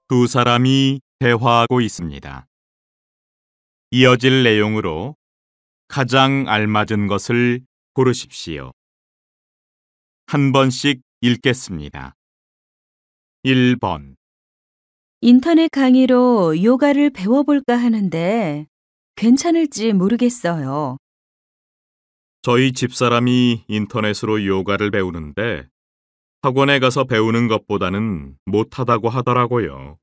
두 사람이 대화하고 있습니다. 이어질 내용으로 가장 알맞은 것을 고르십시오. 한 번씩 읽겠습니다. 1번. 인터넷 강의로 요가를 배워볼까 하는데 괜찮을지 모르겠어요. 저희 집사람이 인터넷으로 요가를 배우는데 학원에 가서 배우는 것보다는 못하다고 하더라고요.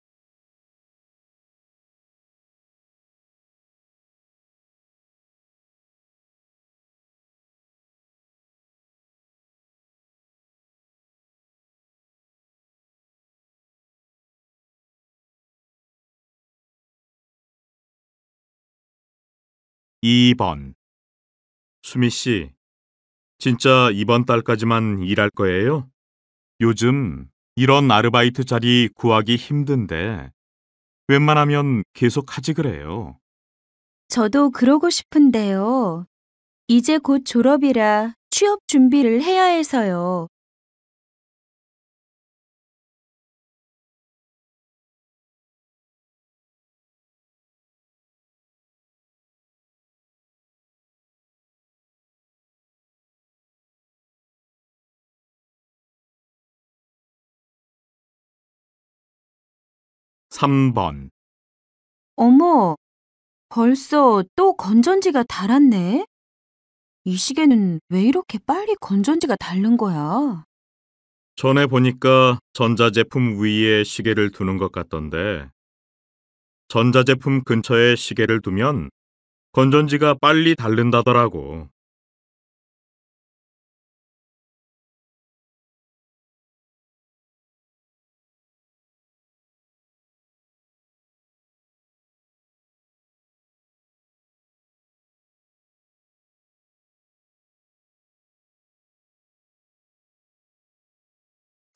2번. 수미 씨, 진짜 이번 달까지만 일할 거예요? 요즘 이런 아르바이트 자리 구하기 힘든데 웬만하면 계속 하지 그래요. 저도 그러고 싶은데요. 이제 곧 졸업이라 취업 준비를 해야 해서요. 3번. 어머, 벌써 또 건전지가 닳았네? 이 시계는 왜 이렇게 빨리 건전지가 닳는 거야? 전에 보니까 전자제품 위에 시계를 두는 것 같던데 전자제품 근처에 시계를 두면 건전지가 빨리 닳는다더라고.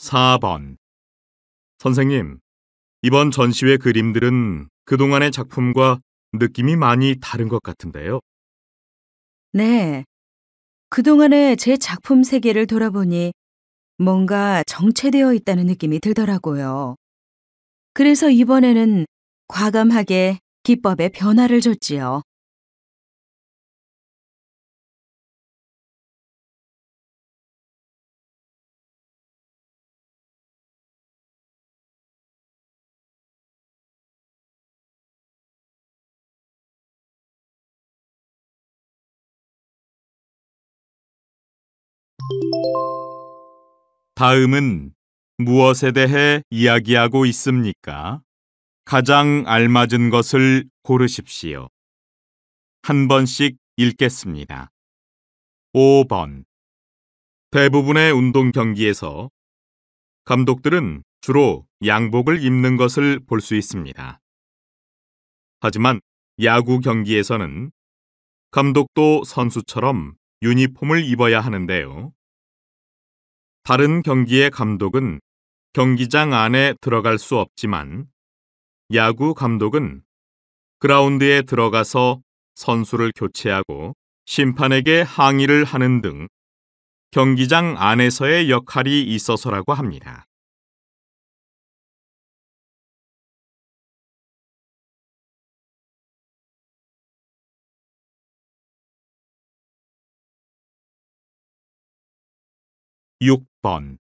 4번. 선생님, 이번 전시회 그림들은 그동안의 작품과 느낌이 많이 다른 것 같은데요. 네. 그동안의 제 작품 세계를 돌아보니 뭔가 정체되어 있다는 느낌이 들더라고요. 그래서 이번에는 과감하게 기법에 변화를 줬지요. 다음은 무엇에 대해 이야기하고 있습니까? 가장 알맞은 것을 고르십시오. 한 번씩 읽겠습니다. 5번. 대부분의 운동 경기에서 감독들은 주로 양복을 입는 것을 볼 수 있습니다. 하지만 야구 경기에서는 감독도 선수처럼 유니폼을 입어야 하는데요. 다른 경기의 감독은 경기장 안에 들어갈 수 없지만 야구 감독은 그라운드에 들어가서 선수를 교체하고 심판에게 항의를 하는 등 경기장 안에서의 역할이 있어서라고 합니다. 6번.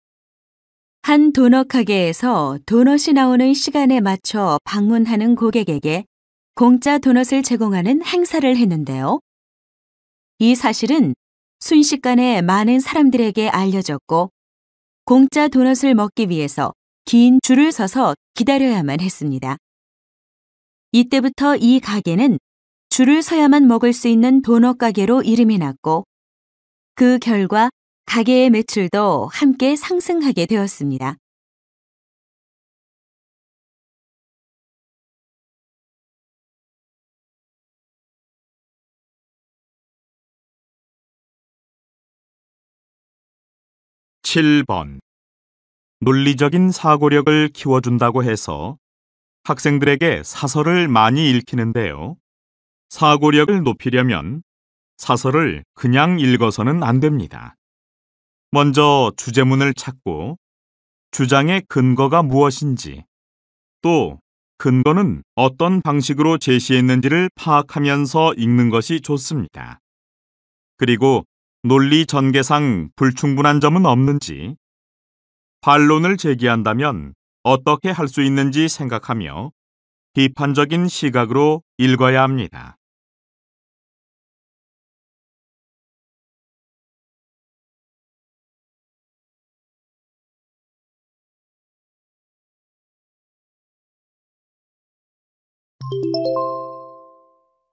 한 도넛 가게에서 도넛이 나오는 시간에 맞춰 방문하는 고객에게 공짜 도넛을 제공하는 행사를 했는데요. 이 사실은 순식간에 많은 사람들에게 알려졌고 공짜 도넛을 먹기 위해서 긴 줄을 서서 기다려야만 했습니다. 이때부터 이 가게는 줄을 서야만 먹을 수 있는 도넛 가게로 이름이 났고 그 결과 가게의 매출도 함께 상승하게 되었습니다. 7번. 논리적인 사고력을 키워준다고 해서 학생들에게 사설을 많이 읽히는데요. 사고력을 높이려면 사설을 그냥 읽어서는 안 됩니다. 먼저 주제문을 찾고 주장의 근거가 무엇인지, 또 근거는 어떤 방식으로 제시했는지를 파악하면서 읽는 것이 좋습니다. 그리고 논리 전개상 불충분한 점은 없는지, 반론을 제기한다면 어떻게 할 수 있는지 생각하며 비판적인 시각으로 읽어야 합니다.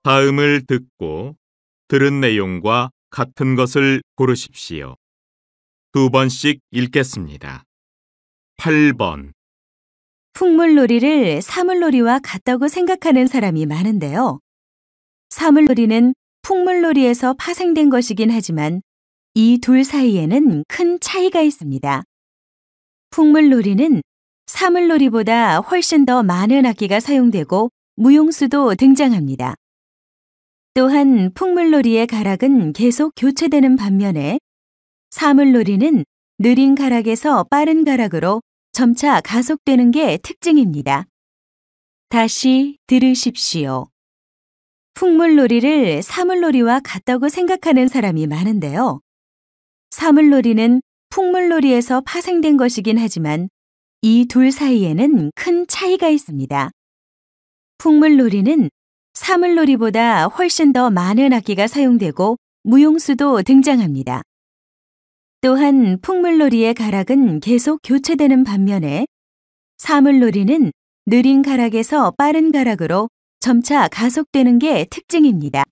다음을 듣고 들은 내용과 같은 것을 고르십시오. 2번씩 읽겠습니다. 8번. 풍물놀이를 사물놀이와 같다고 생각하는 사람이 많은데요. 사물놀이는 풍물놀이에서 파생된 것이긴 하지만 이 둘 사이에는 큰 차이가 있습니다. 풍물놀이는 사물놀이보다 훨씬 더 많은 악기가 사용되고 무용수도 등장합니다. 또한 풍물놀이의 가락은 계속 교체되는 반면에 사물놀이는 느린 가락에서 빠른 가락으로 점차 가속되는 게 특징입니다. 다시 들으십시오. 풍물놀이를 사물놀이와 같다고 생각하는 사람이 많은데요. 사물놀이는 풍물놀이에서 파생된 것이긴 하지만 이 둘 사이에는 큰 차이가 있습니다. 풍물놀이는 사물놀이보다 훨씬 더 많은 악기가 사용되고 무용수도 등장합니다. 또한 풍물놀이의 가락은 계속 교체되는 반면에 사물놀이는 느린 가락에서 빠른 가락으로 점차 가속되는 게 특징입니다.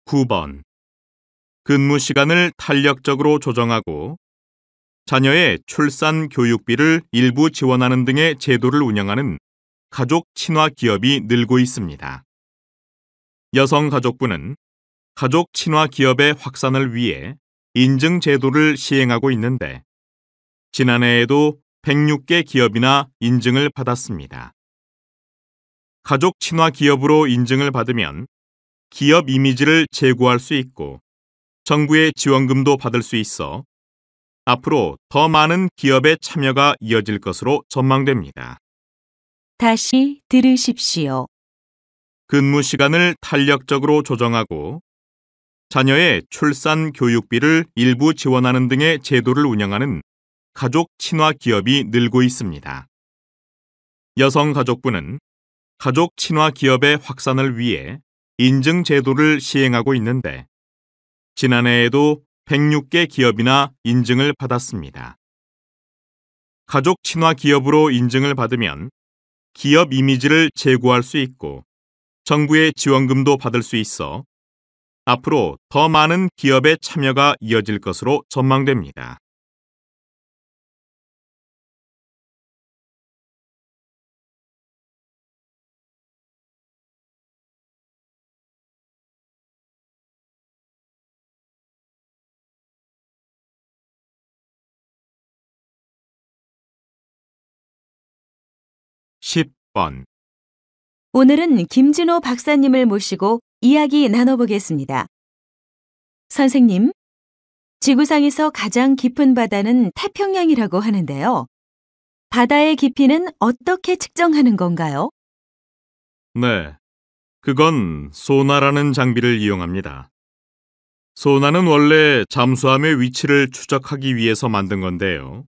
(9번) 근무 시간을 탄력적으로 조정하고 자녀의 출산 교육비를 일부 지원하는 등의 제도를 운영하는 가족 친화 기업이 늘고 있습니다. 여성가족부는 가족 친화 기업의 확산을 위해 인증 제도를 시행하고 있는데 지난해에도 106개 기업이나 인증을 받았습니다. 가족 친화 기업으로 인증을 받으면 기업 이미지를 제고할 수 있고 정부의 지원금도 받을 수 있어 앞으로 더 많은 기업의 참여가 이어질 것으로 전망됩니다. 다시 들으십시오. 근무 시간을 탄력적으로 조정하고 자녀의 출산 교육비를 일부 지원하는 등의 제도를 운영하는 가족 친화 기업이 늘고 있습니다. 여성가족부는 가족 친화 기업의 확산을 위해 인증 제도를 시행하고 있는데 지난해에도 106개 기업이나 인증을 받았습니다. 가족 친화 기업으로 인증을 받으면 기업 이미지를 제고할 수 있고 정부의 지원금도 받을 수 있어 앞으로 더 많은 기업의 참여가 이어질 것으로 전망됩니다. (10번) 오늘은 김진호 박사님을 모시고 이야기 나눠보겠습니다. 선생님, 지구상에서 가장 깊은 바다는 태평양이라고 하는데요. 바다의 깊이는 어떻게 측정하는 건가요? 네, 그건 소나라는 장비를 이용합니다. 소나는 원래 잠수함의 위치를 추적하기 위해서 만든 건데요.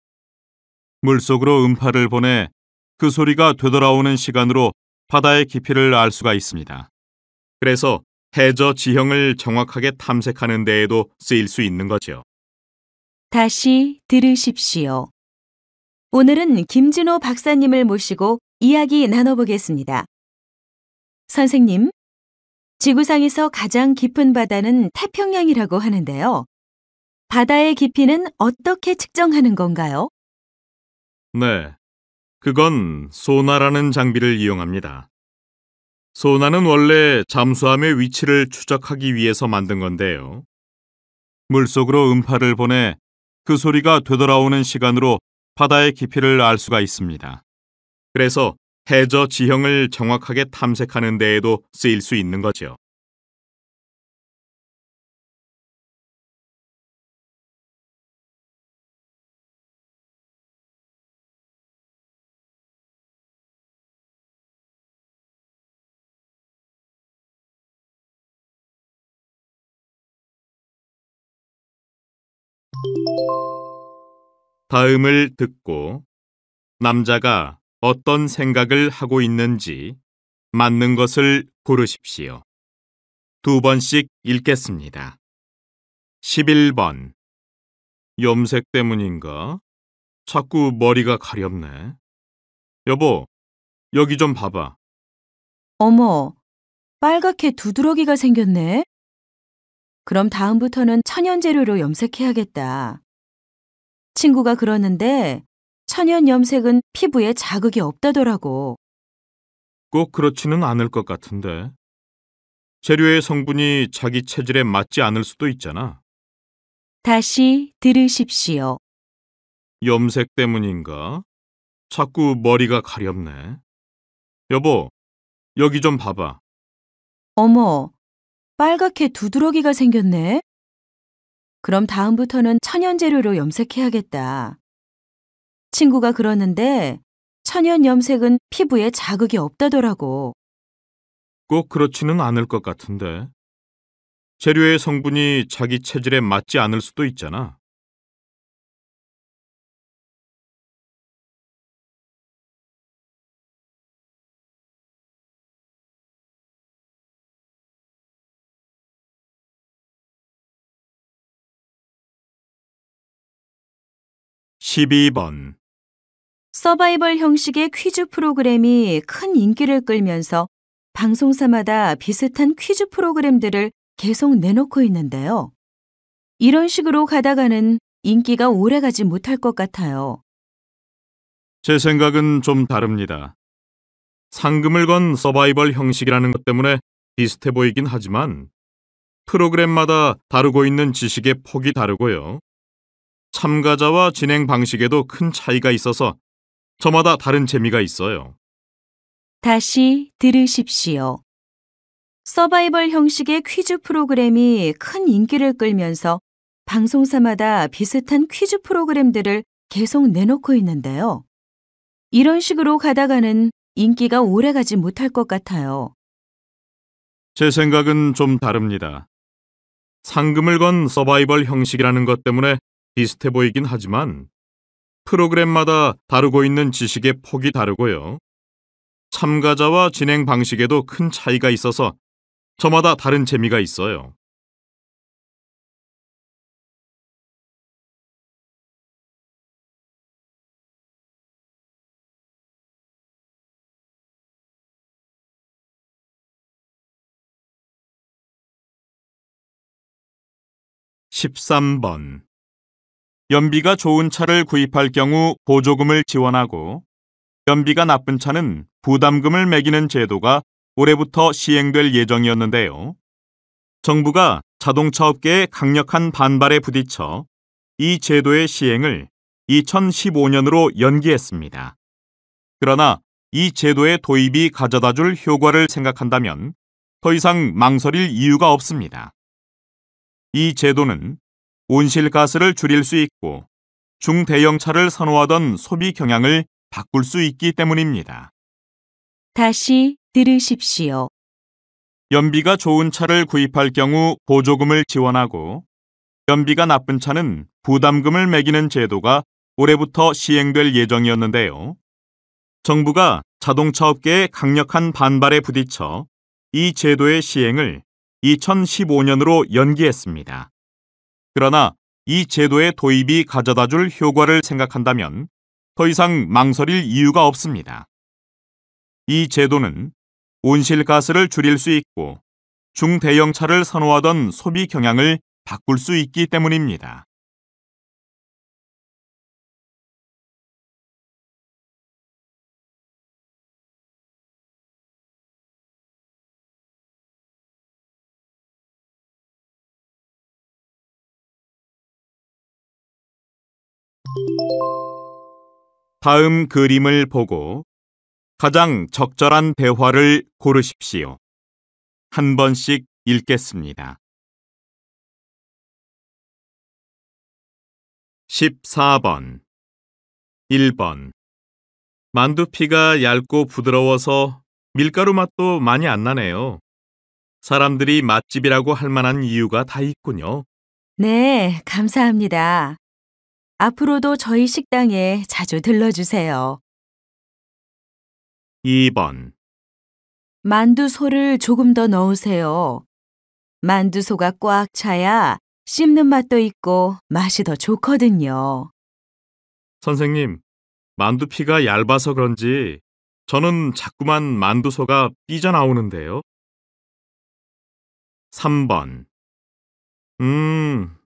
물속으로 음파를 보내 그 소리가 되돌아오는 시간으로 바다의 깊이를 알 수가 있습니다. 그래서 해저 지형을 정확하게 탐색하는 데에도 쓰일 수 있는 거죠. 다시 들으십시오. 오늘은 김진호 박사님을 모시고 이야기 나눠보겠습니다. 선생님, 지구상에서 가장 깊은 바다는 태평양이라고 하는데요. 바다의 깊이는 어떻게 측정하는 건가요? 네, 그건 소나라는 장비를 이용합니다. 소나는 원래 잠수함의 위치를 추적하기 위해서 만든 건데요. 물속으로 음파를 보내 그 소리가 되돌아오는 시간으로 바다의 깊이를 알 수가 있습니다. 그래서 해저 지형을 정확하게 탐색하는 데에도 쓰일 수 있는 거죠. 다음을 듣고 남자가 어떤 생각을 하고 있는지 맞는 것을 고르십시오. 두 번씩 읽겠습니다. 11번. 염색 때문인가? 자꾸 머리가 가렵네. 여보, 여기 좀 봐봐. 어머, 빨갛게 두드러기가 생겼네. 그럼 다음부터는 천연재료로 염색해야겠다. 친구가 그러는데 천연 염색은 피부에 자극이 없다더라고. 꼭 그렇지는 않을 것 같은데. 재료의 성분이 자기 체질에 맞지 않을 수도 있잖아. 다시 들으십시오. 염색 때문인가? 자꾸 머리가 가렵네. 여보, 여기 좀 봐봐. 어머, 빨갛게 두드러기가 생겼네. 그럼 다음부터는 천연재료로 염색해야겠다. 친구가 그러는데 천연 염색은 피부에 자극이 없다더라고. 꼭 그렇지는 않을 것 같은데. 재료의 성분이 자기 체질에 맞지 않을 수도 있잖아. 12번. 서바이벌 형식의 퀴즈 프로그램이 큰 인기를 끌면서 방송사마다 비슷한 퀴즈 프로그램들을 계속 내놓고 있는데요. 이런 식으로 가다가는 인기가 오래가지 못할 것 같아요. 제 생각은 좀 다릅니다. 상금을 건 서바이벌 형식이라는 것 때문에 비슷해 보이긴 하지만 프로그램마다 다루고 있는 지식의 폭이 다르고요. 참가자와 진행 방식에도 큰 차이가 있어서 저마다 다른 재미가 있어요. 다시 들으십시오. 서바이벌 형식의 퀴즈 프로그램이 큰 인기를 끌면서 방송사마다 비슷한 퀴즈 프로그램들을 계속 내놓고 있는데요. 이런 식으로 가다가는 인기가 오래가지 못할 것 같아요. 제 생각은 좀 다릅니다. 상금을 건 서바이벌 형식이라는 것 때문에 비슷해 보이긴 하지만 프로그램마다 다루고 있는 지식의 폭이 다르고요. 참가자와 진행 방식에도 큰 차이가 있어서 저마다 다른 재미가 있어요. 13번. 연비가 좋은 차를 구입할 경우 보조금을 지원하고 연비가 나쁜 차는 부담금을 매기는 제도가 올해부터 시행될 예정이었는데요. 정부가 자동차 업계의 강력한 반발에 부딪혀 이 제도의 시행을 2015년으로 연기했습니다. 그러나 이 제도의 도입이 가져다 줄 효과를 생각한다면 더 이상 망설일 이유가 없습니다. 이 제도는 온실가스를 줄일 수 있고 중대형차를 선호하던 소비 경향을 바꿀 수 있기 때문입니다. 다시 들으십시오. 연비가 좋은 차를 구입할 경우 보조금을 지원하고 연비가 나쁜 차는 부담금을 매기는 제도가 올해부터 시행될 예정이었는데요. 정부가 자동차 업계의 강력한 반발에 부딪혀 이 제도의 시행을 2015년으로 연기했습니다. 그러나 이 제도의 도입이 가져다 줄 효과를 생각한다면 더 이상 망설일 이유가 없습니다. 이 제도는 온실가스를 줄일 수 있고 중대형차를 선호하던 소비 경향을 바꿀 수 있기 때문입니다. 다음 그림을 보고 가장 적절한 대화를 고르십시오. 한 번씩 읽겠습니다. 14번 1번 만두피가 얇고 부드러워서 밀가루 맛도 많이 안 나네요. 사람들이 맛집이라고 할 만한 이유가 다 있군요. 네, 감사합니다. 앞으로도 저희 식당에 자주 들러주세요. 2번 만두소를 조금 더 넣으세요. 만두소가 꽉 차야 씹는 맛도 있고 맛이 더 좋거든요. 선생님, 만두피가 얇아서 그런지 저는 자꾸만 만두소가 삐져나오는데요. 3번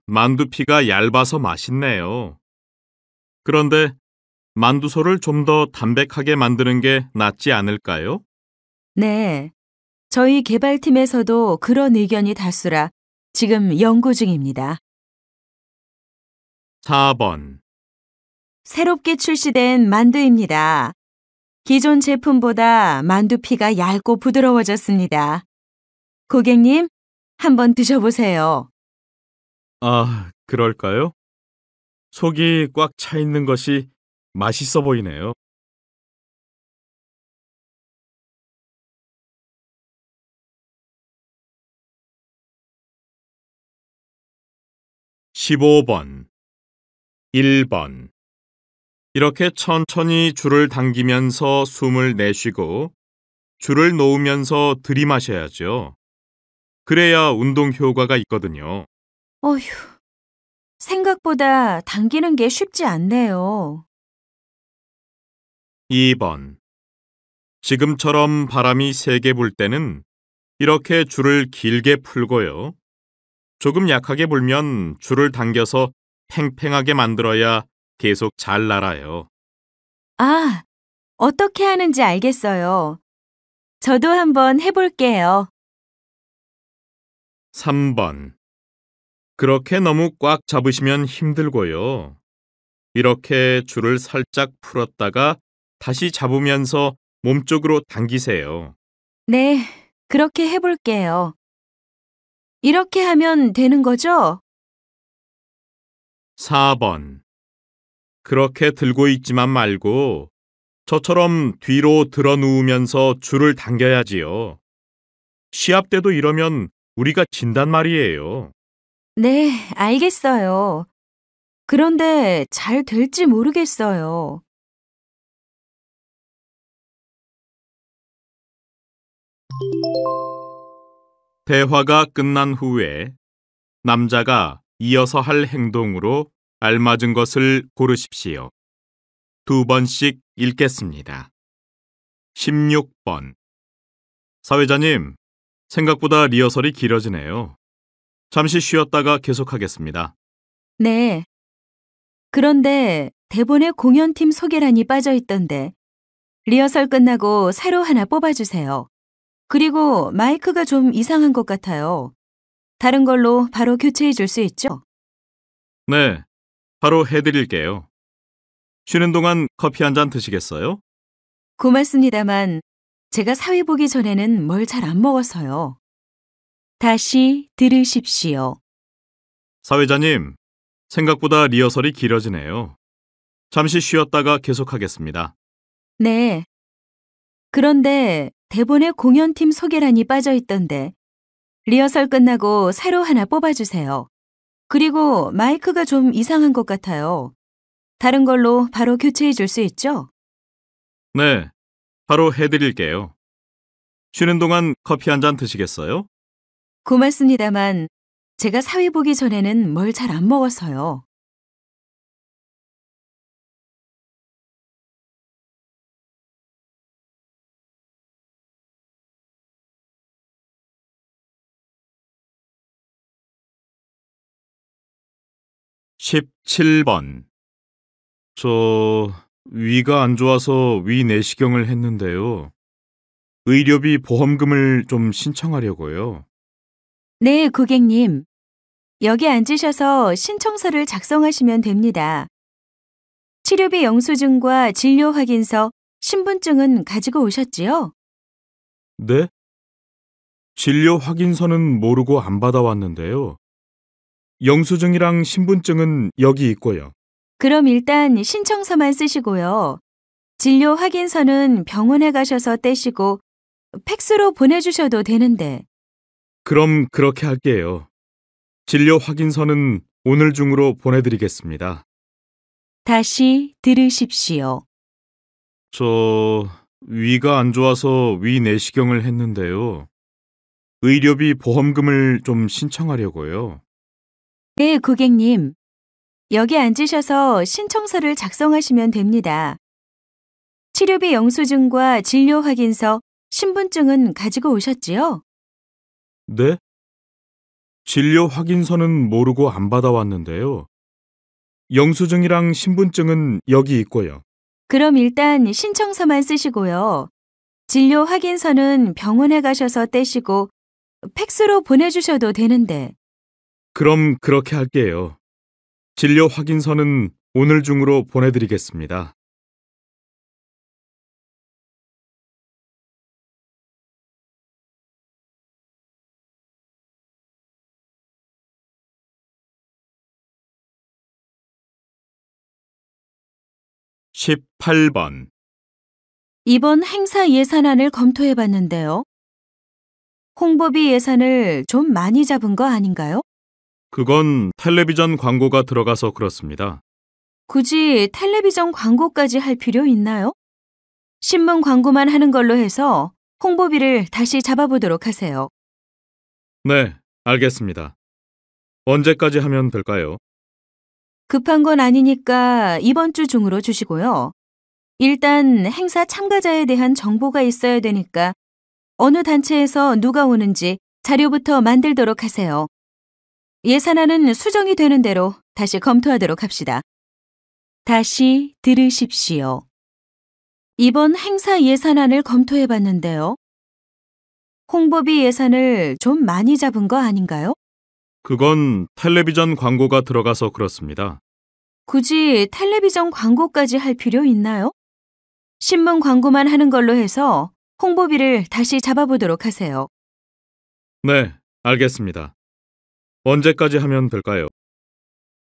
만두피가 얇아서 맛있네요. 그런데 만두소를 좀 더 담백하게 만드는 게 낫지 않을까요? 네, 저희 개발팀에서도 그런 의견이 다수라 지금 연구 중입니다. 4번 새롭게 출시된 만두입니다. 기존 제품보다 만두피가 얇고 부드러워졌습니다. 고객님, 한번 드셔보세요. 아, 그럴까요? 속이 꽉 차 있는 것이 맛있어 보이네요. 15번 1번 이렇게 천천히 줄을 당기면서 숨을 내쉬고 줄을 놓으면서 들이마셔야죠. 그래야 운동 효과가 있거든요. 어휴, 생각보다 당기는 게 쉽지 않네요. 2번 지금처럼 바람이 세게 불 때는 이렇게 줄을 길게 풀고요. 조금 약하게 불면 줄을 당겨서 팽팽하게 만들어야 계속 잘 날아요. 아, 어떻게 하는지 알겠어요. 저도 한번 해볼게요. 3번 그렇게 너무 꽉 잡으시면 힘들고요. 이렇게 줄을 살짝 풀었다가 다시 잡으면서 몸쪽으로 당기세요. 네, 그렇게 해볼게요. 이렇게 하면 되는 거죠? 4번 그렇게 들고 있지만 말고 저처럼 뒤로 들어 누우면서 줄을 당겨야지요. 시합 때도 이러면 우리가 진단 말이에요. 네, 알겠어요. 그런데 잘 될지 모르겠어요. 대화가 끝난 후에 남자가 이어서 할 행동으로 알맞은 것을 고르십시오. 두 번씩 읽겠습니다. 16번 사회자님, 생각보다 리허설이 길어지네요. 잠시 쉬었다가 계속하겠습니다. 네. 그런데 대본에 공연팀 소개란이 빠져 있던데 리허설 끝나고 새로 하나 뽑아주세요. 그리고 마이크가 좀 이상한 것 같아요. 다른 걸로 바로 교체해 줄 수 있죠? 네, 바로 해드릴게요. 쉬는 동안 커피 한 잔 드시겠어요? 고맙습니다만 제가 사회 보기 전에는 뭘 잘 안 먹어서요. 다시 들으십시오. 사회자님, 생각보다 리허설이 길어지네요. 잠시 쉬었다가 계속하겠습니다. 네. 그런데 대본에 공연팀 소개란이 빠져 있던데 리허설 끝나고 새로 하나 뽑아주세요. 그리고 마이크가 좀 이상한 것 같아요. 다른 걸로 바로 교체해 줄 수 있죠? 네, 바로 해드릴게요. 쉬는 동안 커피 한 잔 드시겠어요? 고맙습니다만 제가 사회 보기 전에는 뭘 잘 안 먹어서요. (17번) 저 위가 안 좋아서 위 내시경을 했는데요. 의료비 보험금을 좀 신청하려고요. 네, 고객님. 여기 앉으셔서 신청서를 작성하시면 됩니다. 치료비 영수증과 진료 확인서, 신분증은 가지고 오셨지요? 네? 진료 확인서는 모르고 안 받아왔는데요. 영수증이랑 신분증은 여기 있고요. 그럼 일단 신청서만 쓰시고요. 진료 확인서는 병원에 가셔서 떼시고 팩스로 보내주셔도 되는데. 그럼 그렇게 할게요. 진료 확인서는 오늘 중으로 보내드리겠습니다. 다시 들으십시오. 저 위가 안 좋아서 위 내시경을 했는데요. 의료비 보험금을 좀 신청하려고요. 네, 고객님. 여기 앉으셔서 신청서를 작성하시면 됩니다. 치료비 영수증과 진료 확인서, 신분증은 가지고 오셨지요? 네? 진료 확인서는 모르고 안 받아왔는데요. 영수증이랑 신분증은 여기 있고요. 그럼 일단 신청서만 쓰시고요. 진료 확인서는 병원에 가셔서 떼시고 팩스로 보내주셔도 되는데. 그럼 그렇게 할게요. 진료 확인서는 오늘 중으로 보내드리겠습니다. (18번) 이번 행사 예산안을 검토해 봤는데요. 홍보비 예산을 좀 많이 잡은 거 아닌가요? 그건 텔레비전 광고가 들어가서 그렇습니다. 굳이 텔레비전 광고까지 할 필요 있나요? 신문 광고만 하는 걸로 해서 홍보비를 다시 잡아보도록 하세요. 네, 알겠습니다. 언제까지 하면 될까요? 급한 건 아니니까 이번 주 중으로 주시고요. 일단 행사 참가자에 대한 정보가 있어야 되니까 어느 단체에서 누가 오는지 자료부터 만들도록 하세요. 예산안은 수정이 되는 대로 다시 검토하도록 합시다. 다시 들으십시오. 이번 행사 예산안을 검토해 봤는데요. 홍보비 예산을 좀 많이 잡은 거 아닌가요? 그건 텔레비전 광고가 들어가서 그렇습니다. 굳이 텔레비전 광고까지 할 필요 있나요? 신문 광고만 하는 걸로 해서 홍보비를 다시 잡아보도록 하세요. 네, 알겠습니다. 언제까지 하면 될까요?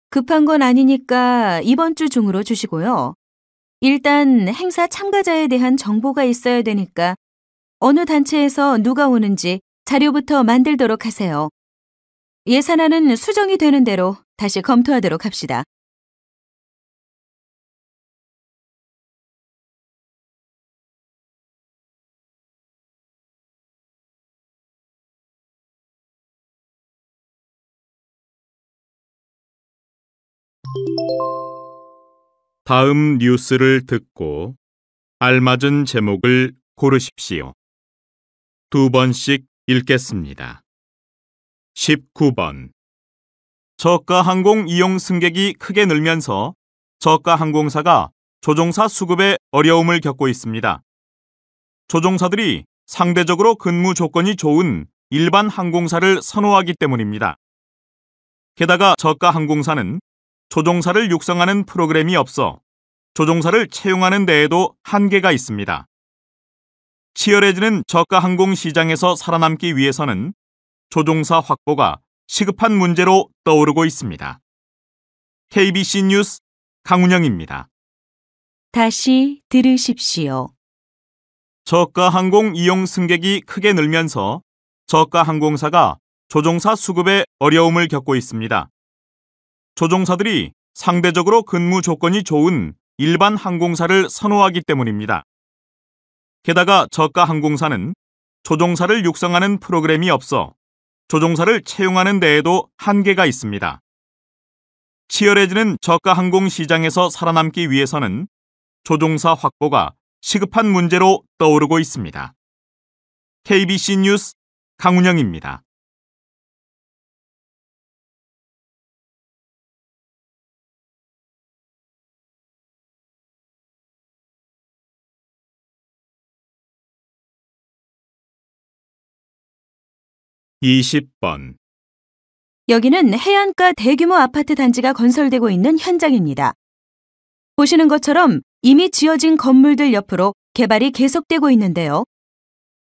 급한 건 아니니까 이번 주 중으로 주시고요. 일단 행사 참가자에 대한 정보가 있어야 되니까 어느 단체에서 누가 오는지 자료부터 만들도록 하세요. 예산안은 수정이 되는 대로 다시 검토하도록 합시다. 다음 뉴스를 듣고 알맞은 제목을 고르십시오. 2번씩 읽겠습니다. 19번. 저가 항공 이용 승객이 크게 늘면서 저가 항공사가 조종사 수급에 어려움을 겪고 있습니다. 조종사들이 상대적으로 근무 조건이 좋은 일반 항공사를 선호하기 때문입니다. 게다가 저가 항공사는 조종사를 육성하는 프로그램이 없어 조종사를 채용하는 데에도 한계가 있습니다. 치열해지는 저가 항공 시장에서 살아남기 위해서는 조종사 확보가 시급한 문제로 떠오르고 있습니다. KBC 뉴스 강운영입니다. 다시 들으십시오. 저가 항공 이용 승객이 크게 늘면서 저가 항공사가 조종사 수급에 어려움을 겪고 있습니다. 조종사들이 상대적으로 근무 조건이 좋은 일반 항공사를 선호하기 때문입니다. 게다가 저가 항공사는 조종사를 육성하는 프로그램이 없어 조종사를 채용하는 데에도 한계가 있습니다. 치열해지는 저가 항공 시장에서 살아남기 위해서는 조종사 확보가 시급한 문제로 떠오르고 있습니다. KBC 뉴스 강운영입니다. (20번) 여기는 해안가 대규모 아파트 단지가 건설되고 있는 현장입니다. 보시는 것처럼 이미 지어진 건물들 옆으로 개발이 계속되고 있는데요.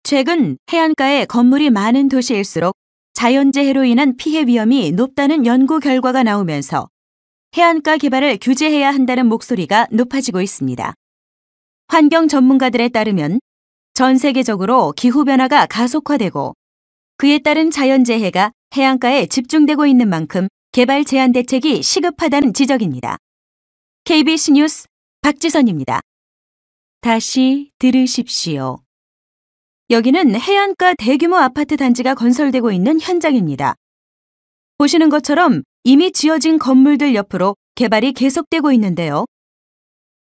최근 해안가에 건물이 많은 도시일수록 자연재해로 인한 피해 위험이 높다는 연구 결과가 나오면서 해안가 개발을 규제해야 한다는 목소리가 높아지고 있습니다. 환경 전문가들에 따르면 전 세계적으로 기후변화가 가속화되고 그에 따른 자연재해가 해안가에 집중되고 있는 만큼 개발 제한 대책이 시급하다는 지적입니다. KBC 뉴스 박지선입니다. 다시 들으십시오. 여기는 해안가 대규모 아파트 단지가 건설되고 있는 현장입니다. 보시는 것처럼 이미 지어진 건물들 옆으로 개발이 계속되고 있는데요.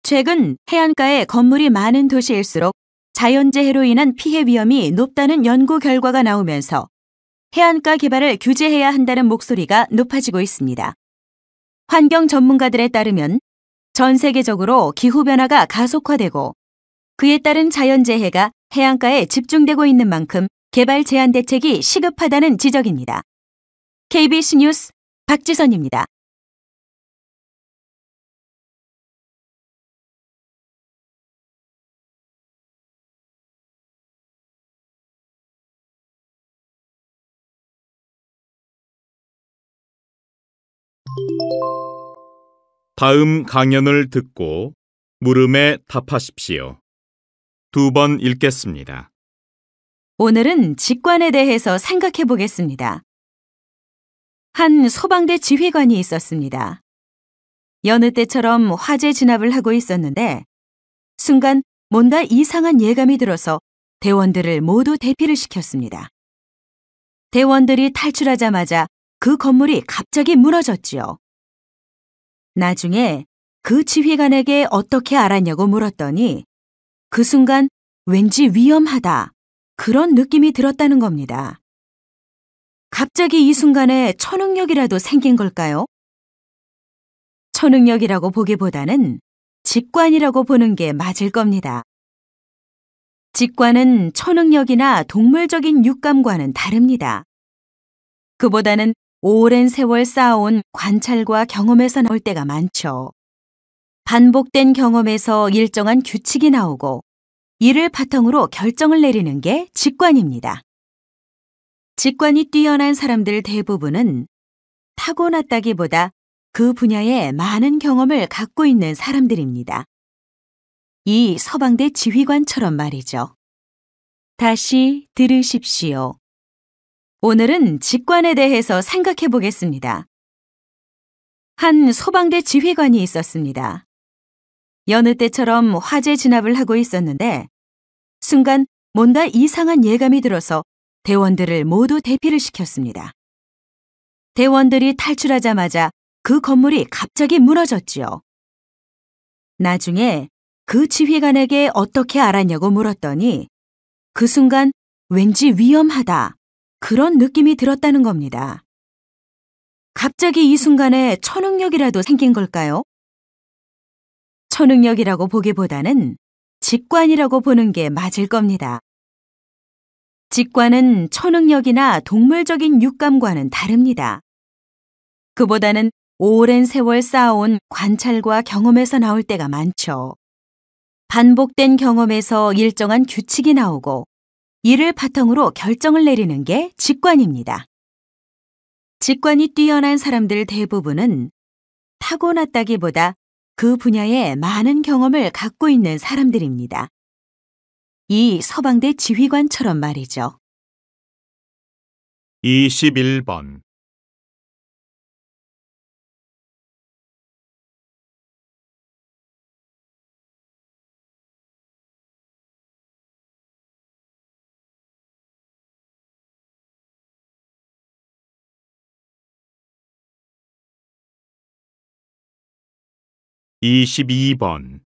최근 해안가에 건물이 많은 도시일수록 자연재해로 인한 피해 위험이 높다는 연구 결과가 나오면서 해안가 개발을 규제해야 한다는 목소리가 높아지고 있습니다. 환경 전문가들에 따르면 전 세계적으로 기후변화가 가속화되고 그에 따른 자연재해가 해안가에 집중되고 있는 만큼 개발 제한 대책이 시급하다는 지적입니다. KBC 뉴스 박지선입니다. 다음 강연을 듣고 물음에 답하십시오. 2번 읽겠습니다. 오늘은 직관에 대해서 생각해 보겠습니다. 한 소방대 지휘관이 있었습니다. 여느 때처럼 화재 진압을 하고 있었는데 순간 뭔가 이상한 예감이 들어서 대원들을 모두 대피를 시켰습니다. 대원들이 탈출하자마자 그 건물이 갑자기 무너졌지요. 나중에 그 지휘관에게 어떻게 알았냐고 물었더니 그 순간 왠지 위험하다 그런 느낌이 들었다는 겁니다. 갑자기 이 순간에 초능력이라도 생긴 걸까요? 초능력이라고 보기보다는 직관이라고 보는 게 맞을 겁니다. 직관은 초능력이나 동물적인 육감과는 다릅니다. 그보다는 오랜 세월 쌓아온 관찰과 경험에서 나올 때가 많죠. 반복된 경험에서 일정한 규칙이 나오고 이를 바탕으로 결정을 내리는 게 직관입니다. 직관이 뛰어난 사람들 대부분은 타고났다기보다 그 분야에 많은 경험을 갖고 있는 사람들입니다. 이 서방대 지휘관처럼 말이죠. 다시 들으십시오. 오늘은 직관에 대해서 생각해 보겠습니다. 한 소방대 지휘관이 있었습니다. 여느 때처럼 화재 진압을 하고 있었는데 순간 뭔가 이상한 예감이 들어서 대원들을 모두 대피를 시켰습니다. 대원들이 탈출하자마자 그 건물이 갑자기 무너졌지요. 나중에 그 지휘관에게 어떻게 알았냐고 물었더니 그 순간 왠지 위험하다 그런 느낌이 들었다는 겁니다. 갑자기 이 순간에 초능력이라도 생긴 걸까요? 초능력이라고 보기보다는 직관이라고 보는 게 맞을 겁니다. 직관은 초능력이나 동물적인 육감과는 다릅니다. 그보다는 오랜 세월 쌓아온 관찰과 경험에서 나올 때가 많죠. 반복된 경험에서 일정한 규칙이 나오고 이를 바탕으로 결정을 내리는 게 직관입니다. 직관이 뛰어난 사람들 대부분은 타고났다기보다 그 분야에 많은 경험을 갖고 있는 사람들입니다. 이 서방대 지휘관처럼 말이죠. 21번22번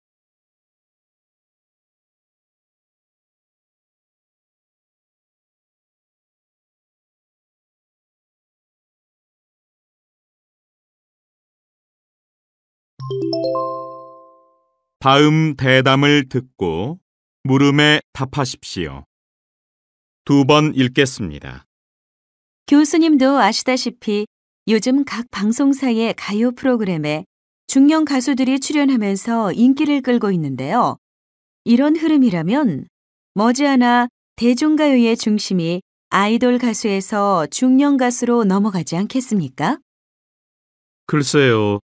다음 대담을 듣고 물음에 답하십시오. 2번 읽겠습니다. 교수님도 아시다시피 요즘 각 방송사의 가요 프로그램에 중년 가수들이 출연하면서 인기를 끌고 있는데요. 이런 흐름이라면 머지않아 대중가요의 중심이 아이돌 가수에서 중년 가수로 넘어가지 않겠습니까? 글쎄요.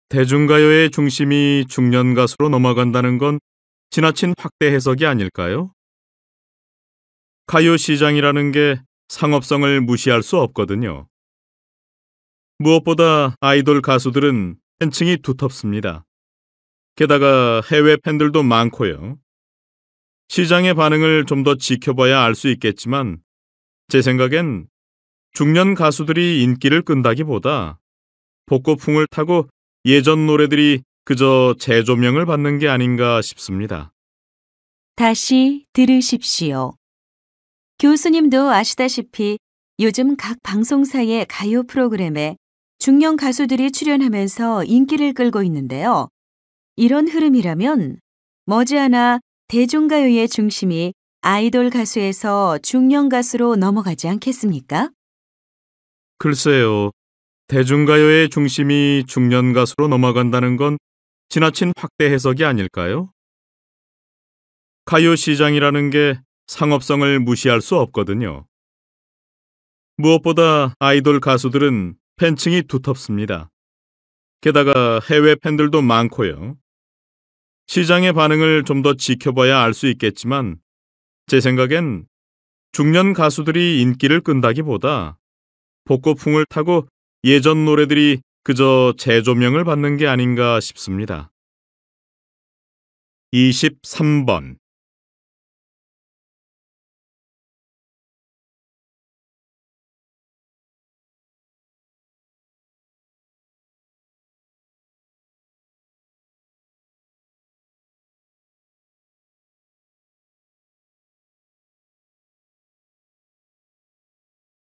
대중가요의 중심이 중년 가수로 넘어간다는 건 지나친 확대 해석이 아닐까요? 가요 시장이라는 게 상업성을 무시할 수 없거든요. 무엇보다 아이돌 가수들은 팬층이 두텁습니다. 게다가 해외 팬들도 많고요. 시장의 반응을 좀 더 지켜봐야 알 수 있겠지만 제 생각엔 중년 가수들이 인기를 끈다기보다 복고풍을 타고 예전 노래들이 그저 재조명을 받는 게 아닌가 싶습니다. 다시 들으십시오. 교수님도 아시다시피 요즘 각 방송사의 가요 프로그램에 중년 가수들이 출연하면서 인기를 끌고 있는데요. 이런 흐름이라면 머지않아 대중가요의 중심이 아이돌 가수에서 중년 가수로 넘어가지 않겠습니까? 글쎄요. 대중가요의 중심이 중년 가수로 넘어간다는 건 지나친 확대 해석이 아닐까요? 가요 시장이라는 게 상업성을 무시할 수 없거든요. 무엇보다 아이돌 가수들은 팬층이 두텁습니다. 게다가 해외 팬들도 많고요. 시장의 반응을 좀 더 지켜봐야 알 수 있겠지만 제 생각엔 중년 가수들이 인기를 끈다기보다 복고풍을 타고 예전 노래들이 그저 재조명을 받는 게 아닌가 싶습니다. 23번.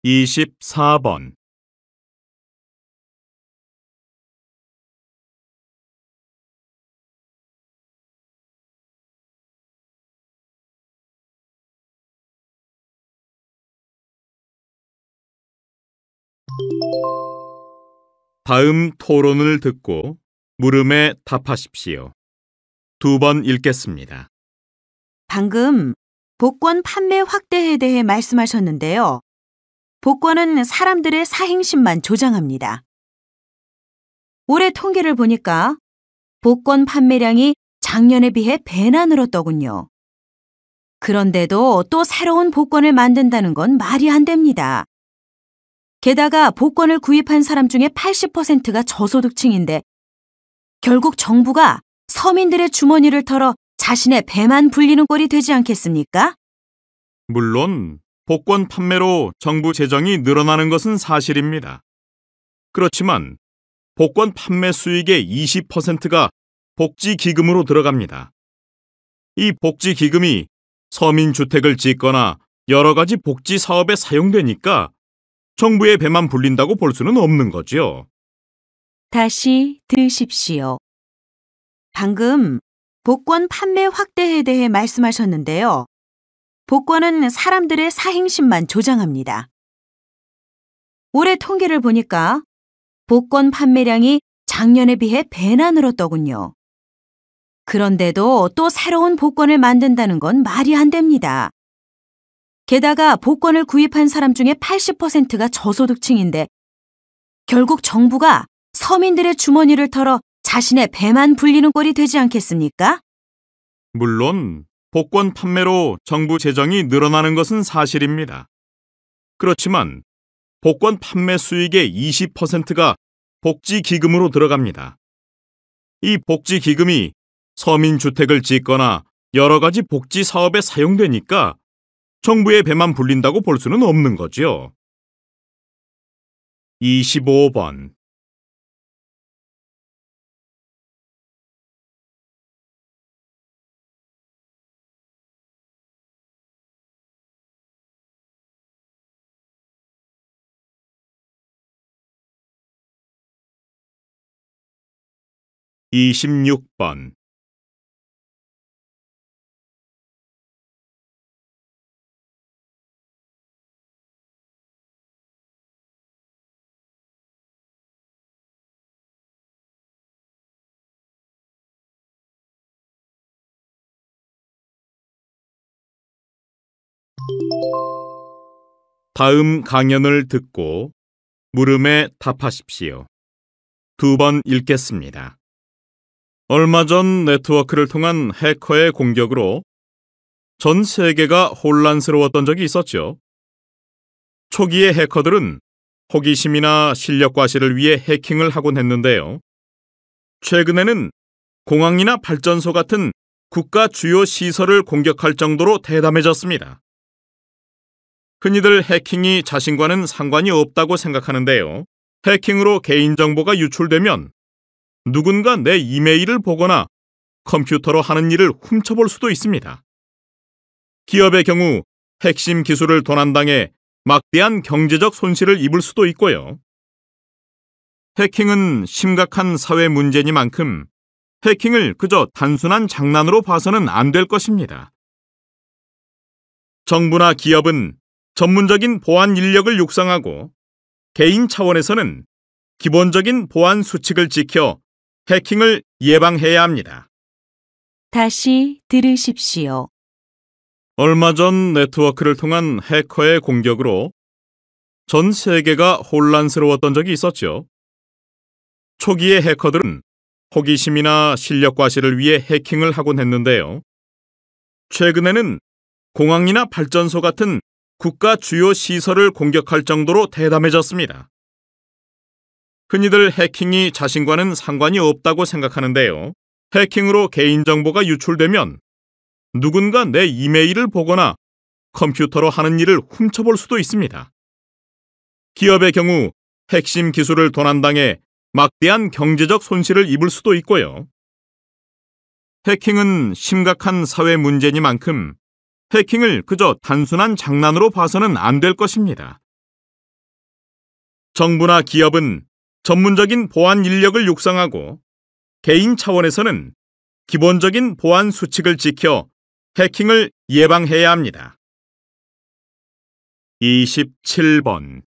이십사 번. 다음 토론을 듣고 물음에 답하십시오. 두 번 읽겠습니다. 방금 복권 판매 확대에 대해 말씀하셨는데요. 복권은 사람들의 사행심만 조장합니다. 올해 통계를 보니까 복권 판매량이 작년에 비해 배나 늘었더군요. 그런데도 또 새로운 복권을 만든다는 건 말이 안 됩니다. 게다가 복권을 구입한 사람 중에 80%가 저소득층인데 결국 정부가 서민들의 주머니를 털어 자신의 배만 불리는 꼴이 되지 않겠습니까? 물론 복권 판매로 정부 재정이 늘어나는 것은 사실입니다. 그렇지만 복권 판매 수익의 20%가 복지기금으로 들어갑니다. 이 복지기금이 서민주택을 짓거나 여러 가지 복지 사업에 사용되니까 정부의 배만 불린다고 볼 수는 없는 거죠. 다시 들으십시오. 방금 복권 판매 확대에 대해 말씀하셨는데요. 복권은 사람들의 사행심만 조장합니다. 올해 통계를 보니까 복권 판매량이 작년에 비해 배나 늘었더군요. 그런데도 또 새로운 복권을 만든다는 건 말이 안 됩니다. 게다가 복권을 구입한 사람 중에 80%가 저소득층인데 결국 정부가 서민들의 주머니를 털어 자신의 배만 불리는 꼴이 되지 않겠습니까? 물론 복권 판매로 정부 재정이 늘어나는 것은 사실입니다. 그렇지만 복권 판매 수익의 20%가 복지기금으로 들어갑니다. 이 복지기금이 서민주택을 짓거나 여러 가지 복지 사업에 사용되니까 정부의 배만 불린다고 볼 수는 없는 거죠. 25번. 이십육 번. 다음 강연을 듣고 물음에 답하십시오. 2번 읽겠습니다. 얼마 전 네트워크를 통한 해커의 공격으로 전 세계가 혼란스러웠던 적이 있었죠. 초기의 해커들은 호기심이나 실력 과시를 위해 해킹을 하곤 했는데요. 최근에는 공항이나 발전소 같은 국가 주요 시설을 공격할 정도로 대담해졌습니다. 흔히들 해킹이 자신과는 상관이 없다고 생각하는데요. 해킹으로 개인정보가 유출되면 누군가 내 이메일을 보거나 컴퓨터로 하는 일을 훔쳐볼 수도 있습니다. 기업의 경우 핵심 기술을 도난당해 막대한 경제적 손실을 입을 수도 있고요. 해킹은 심각한 사회 문제니만큼 해킹을 그저 단순한 장난으로 봐서는 안 될 것입니다. 정부나 기업은 전문적인 보안 인력을 육성하고 개인 차원에서는 기본적인 보안 수칙을 지켜 해킹을 예방해야 합니다. 다시 들으십시오. 얼마 전 네트워크를 통한 해커의 공격으로 전 세계가 혼란스러웠던 적이 있었죠. 초기의 해커들은 호기심이나 실력 과시를 위해 해킹을 하곤 했는데요. 최근에는 공항이나 발전소 같은 국가 주요 시설을 공격할 정도로 대담해졌습니다. 흔히들 해킹이 자신과는 상관이 없다고 생각하는데요. 해킹으로 개인정보가 유출되면 누군가 내 이메일을 보거나 컴퓨터로 하는 일을 훔쳐볼 수도 있습니다. 기업의 경우 핵심 기술을 도난당해 막대한 경제적 손실을 입을 수도 있고요. 해킹은 심각한 사회 문제니만큼 해킹을 그저 단순한 장난으로 봐서는 안 될 것입니다. 정부나 기업은 전문적인 보안 인력을 육성하고 개인 차원에서는 기본적인 보안 수칙을 지켜 해킹을 예방해야 합니다. 27번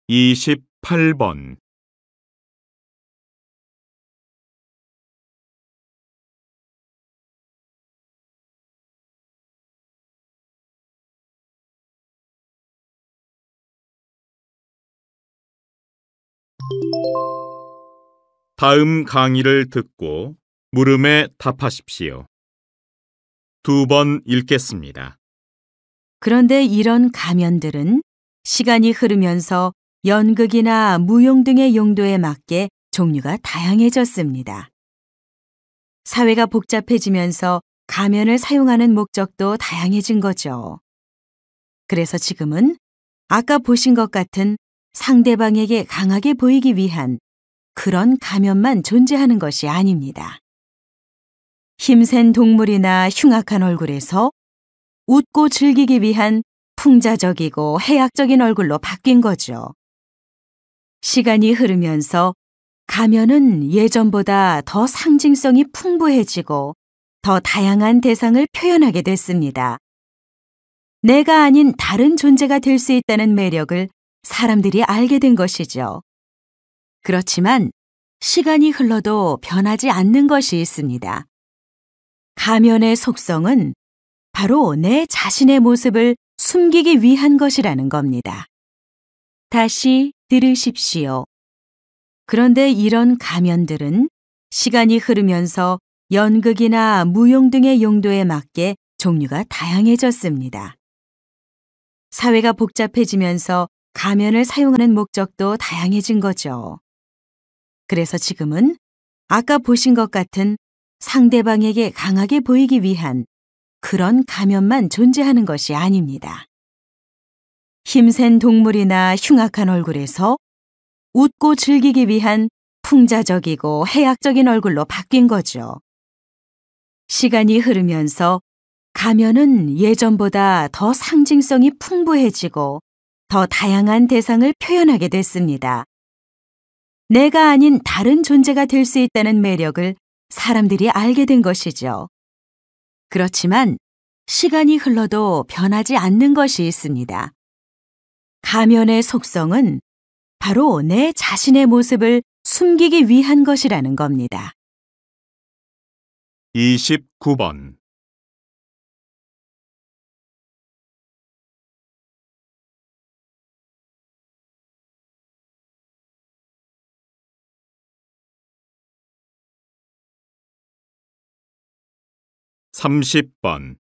(28번) 다음 강의를 듣고 물음에 답하십시오. 2번 읽겠습니다. 그런데 이런 가면들은 시간이 흐르면서 연극이나 무용 등의 용도에 맞게 종류가 다양해졌습니다. 사회가 복잡해지면서 가면을 사용하는 목적도 다양해진 거죠. 그래서 지금은 아까 보신 것 같은 상대방에게 강하게 보이기 위한 그런 가면만 존재하는 것이 아닙니다. 힘센 동물이나 흉악한 얼굴에서 웃고 즐기기 위한 풍자적이고 해악적인 얼굴로 바뀐 거죠. 시간이 흐르면서 가면은 예전보다 더 상징성이 풍부해지고 더 다양한 대상을 표현하게 됐습니다. 내가 아닌 다른 존재가 될 수 있다는 매력을 사람들이 알게 된 것이죠. 그렇지만 시간이 흘러도 변하지 않는 것이 있습니다. 가면의 속성은 바로 내 자신의 모습을 숨기기 위한 것이라는 겁니다. 다시 들으십시오. 그런데 이런 가면들은 시간이 흐르면서 연극이나 무용 등의 용도에 맞게 종류가 다양해졌습니다. 사회가 복잡해지면서 가면을 사용하는 목적도 다양해진 거죠. 그래서 지금은 아까 보신 것 같은 상대방에게 강하게 보이기 위한 그런 가면만 존재하는 것이 아닙니다. 힘센 동물이나 흉악한 얼굴에서 웃고 즐기기 위한 풍자적이고 해악적인 얼굴로 바뀐 거죠. 시간이 흐르면서 가면은 예전보다 더 상징성이 풍부해지고 더 다양한 대상을 표현하게 됐습니다. 내가 아닌 다른 존재가 될 수 있다는 매력을 사람들이 알게 된 것이죠. 그렇지만 시간이 흘러도 변하지 않는 것이 있습니다. 가면의 속성은 바로 내 자신의 모습을 숨기기 위한 것이라는 겁니다. 29번. (30번)